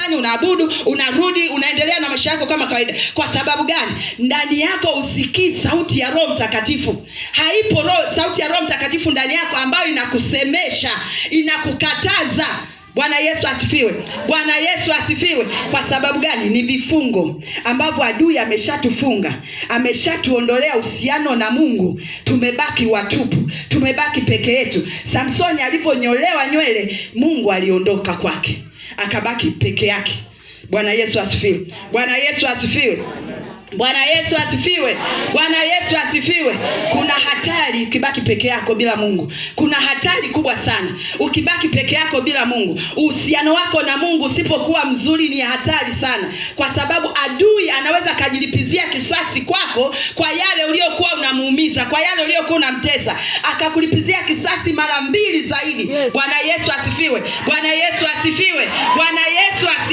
kanisani, unaabudu, unarudi, unaendelea na maisha yako kama kawaida. Kwa sababu gani? Ndani yako usikii sauti ya Roho Mtakatifu. Haipo sauti ya Roho Mtakatifu ndani yako ambayo inakusemesha, inakukataza. Bwana Yesu asifiwe. Bwana Yesu asifiwe. Kwa sababu gani? Ni vifungo ambavyo adui ameshatufunga, ameshatuondolea uhusiano na Mungu. Tumebaki watupu, tumebaki peke yetu. Samsoni aliponyolewa nywele, Mungu aliondoka kwake, akabaki peke yake. Bwana Yesu asifiwe. Bwana Yesu asifiwe. Bwana Yesu asifiwe. Bwana Yesu asifiwe. Kuna hatari ukibaki peke yako bila Mungu. Kuna hatari kubwa sana ukibaki peke yako bila Mungu. Uhusiano wako na Mungu usipokuwa mzuri ni hatari sana, kwa sababu adui anaweza kujilipizia kisasi kwako kwa yale uliokuwa unamuumiza, kwa yale uliokuwa unamtesa, akakulipizia kisasi mara 2 zaidi. Bwana Yesu asifiwe. Bwana Yesu asifiwe. Bwana Yesu asifiwe.